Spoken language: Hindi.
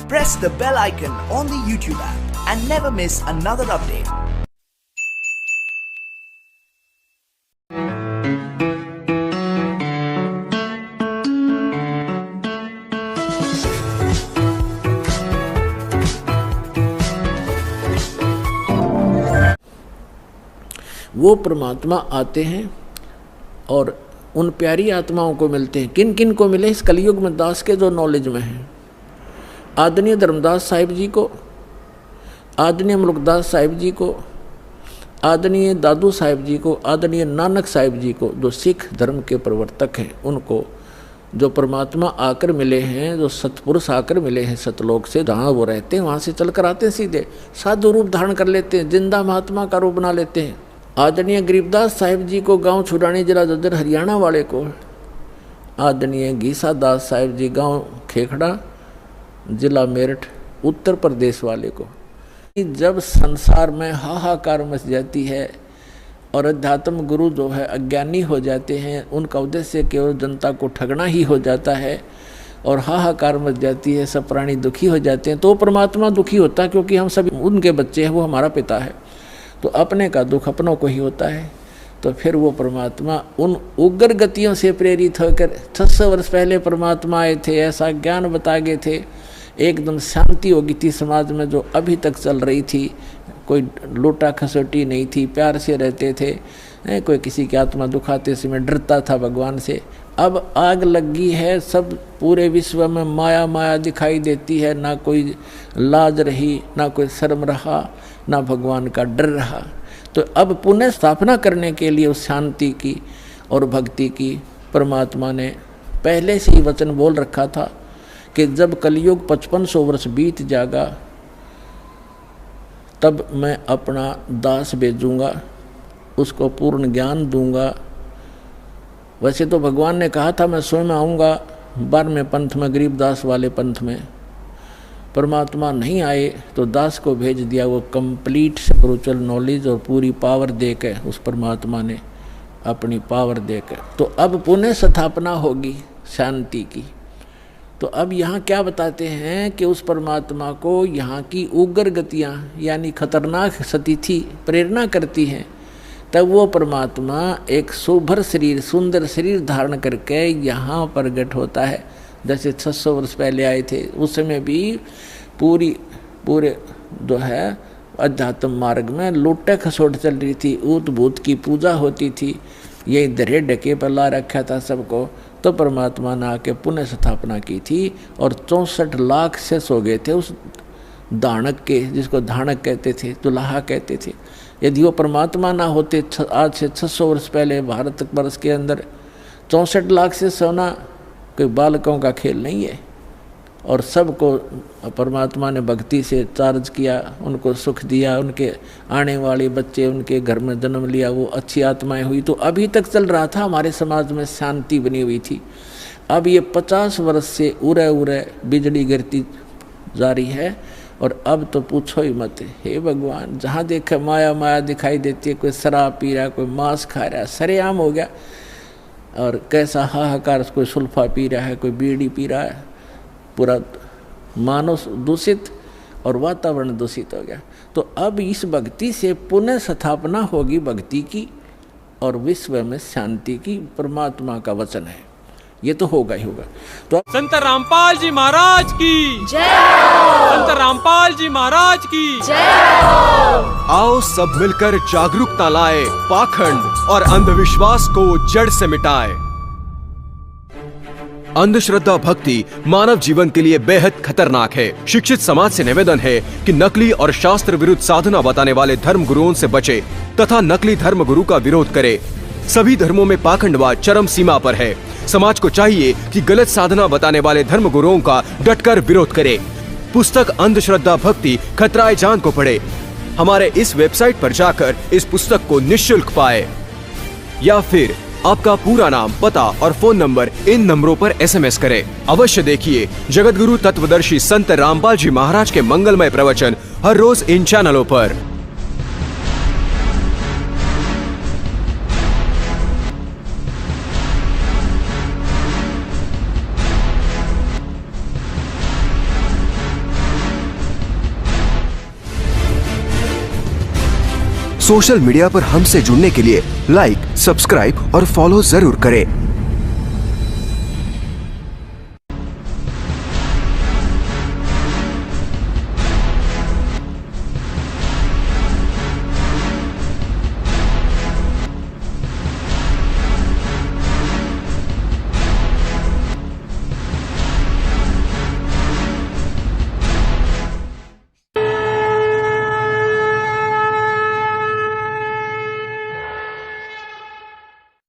Press the bell icon on the YouTube app and never miss another update. वो परमात्मा आते हैं और उन प्यारी आत्माओं को मिलते हैं। किन किन को मिले? इस कलयुग में दास के जो नॉलेज में हैं, आदरणीय धर्मदास साहिब जी को, आदरणीय मुल्कदास साहिब जी को, आदरणीय दादू साहिब जी को, आदरणीय नानक साहिब जी को, जो सिख धर्म के प्रवर्तक हैं, उनको जो परमात्मा आकर मिले हैं, जो सतपुरुष आकर मिले हैं सतलोक से, जहाँ वो रहते हैं वहाँ से चलकर आते हैं, सीधे साधु रूप धारण कर लेते हैं, जिंदा महात्मा का रूप बना लेते हैं। आदरणीय गरीबदास साहिब जी को गांव छुड़ानी जिला जज्जर हरियाणा वाले को, आदरणीय गीसा दास साहिब जी गांव खेखड़ा जिला मेरठ उत्तर प्रदेश वाले को। जब संसार में हाहाकार मच जाती है और अध्यात्म गुरु जो है अज्ञानी हो जाते हैं, उनका उद्देश्य केवल जनता को ठगना ही हो जाता है और हाहाकार मच जाती है, सब प्राणी दुखी हो जाते हैं, तो परमात्मा दुखी होता है, क्योंकि हम सभी उनके बच्चे हैं, वो हमारा पिता है, तो अपने का दुख अपनों को ही होता है। तो फिर वो परमात्मा उन उग्र गतियों से प्रेरित होकर 600 वर्ष पहले परमात्मा आए थे, ऐसा ज्ञान बता गए थे, एकदम शांति हो गई थी समाज में जो अभी तक चल रही थी, कोई लूटा खसोटी नहीं थी, प्यार से रहते थे, कोई किसी की आत्मा दुखाते समय डरता था भगवान से। अब आग लगी है, सब पूरे विश्व में माया माया दिखाई देती है, ना कोई लाज रही, ना कोई शर्म रहा, ना भगवान का डर रहा। तो अब पुनः स्थापना करने के लिए उस शांति की और भक्ति की परमात्मा ने पहले से ही वचन बोल रखा था कि जब कलयुग 5500 वर्ष बीत जाएगा तब मैं अपना दास भेजूंगा, उसको पूर्ण ज्ञान दूंगा। वैसे तो भगवान ने कहा था मैं स्वयं आऊँगा 12वें पंथ में, गरीबदास वाले पंथ में। परमात्मा नहीं आए तो दास को भेज दिया, वो कंप्लीट स्पिरिचुअल नॉलेज और पूरी पावर देकर, उस परमात्मा ने अपनी पावर देकर। तो अब पुनः स्थापना होगी शांति की। तो अब यहाँ क्या बताते हैं कि उस परमात्मा को यहाँ की उग्र गतियाँ यानी खतरनाक स्थिति प्रेरणा करती हैं, तब वो परमात्मा एक सुभर शरीर, सुंदर शरीर धारण करके यहाँ प्रकट होता है। जैसे 600 वर्ष पहले आए थे, उस समय भी पूरे जो है अध्यात्म मार्ग में लूटे खसोट चल रही थी, ऊत भूत की पूजा होती थी, ये दरे ढके पर ला रखा था सबको। तो परमात्मा ने आके पुनः स्थापना की थी और 64 लाख से सो गए थे उस दानक के, जिसको धानक कहते थे, दुल्हा कहते थे। यदि वो परमात्मा ना होते आज से 600 वर्ष पहले भारत वर्ष के अंदर 64 लाख से सोना कोई बालकों का खेल नहीं है। और सबको परमात्मा ने भक्ति से चार्ज किया, उनको सुख दिया, उनके आने वाले बच्चे उनके घर में जन्म लिया, वो अच्छी आत्माएं हुई। तो अभी तक चल रहा था, हमारे समाज में शांति बनी हुई थी। अब ये 50 वर्ष से उरे बिजली गिरती जा रही है और अब तो पूछो ही मत। हे भगवान, जहाँ देखे माया माया दिखाई देती है, कोई शराब पी रहा है, कोई मांस खा रहा है, सरेआम हो गया। और कैसा हाहाकार, कोई सुल्फा पी रहा है, कोई बीड़ी पी रहा है, पूरा मानव दूषित और वातावरण दूषित हो गया। तो अब इस भक्ति से पुनः स्थापना होगी भक्ति की और विश्व में शांति की, परमात्मा का वचन है, ये तो होगा ही होगा। तो संत रामपाल जी महाराज की जय, संत रामपाल जी महाराज की जय। आओ सब मिलकर जागरूकता लाए, पाखंड और अंधविश्वास को जड़ से मिटाए। अंधश्रद्धा भक्ति मानव जीवन के लिए बेहद खतरनाक है। शिक्षित समाज से निवेदन है कि नकली और शास्त्र विरुद्ध साधना बताने वाले धर्म गुरुओं से बचे तथा नकली धर्म गुरु का विरोध करे। सभी धर्मों में पाखंडवाद चरम सीमा पर है। समाज को चाहिए कि गलत साधना बताने वाले धर्म गुरुओं का डटकर विरोध करे। पुस्तक अंधश्रद्धा भक्ति खतराए जान को पढ़े। हमारे इस वेबसाइट पर जाकर इस पुस्तक को निःशुल्क पाए, या फिर आपका पूरा नाम, पता और फोन नंबर इन नंबरों पर SMS करें। अवश्य देखिए जगतगुरु तत्वदर्शी संत रामपाल जी महाराज के मंगलमय प्रवचन हर रोज इन चैनलों पर। सोशल मीडिया पर हमसे जुड़ने के लिए लाइक, सब्सक्राइब और फॉलो जरूर करें।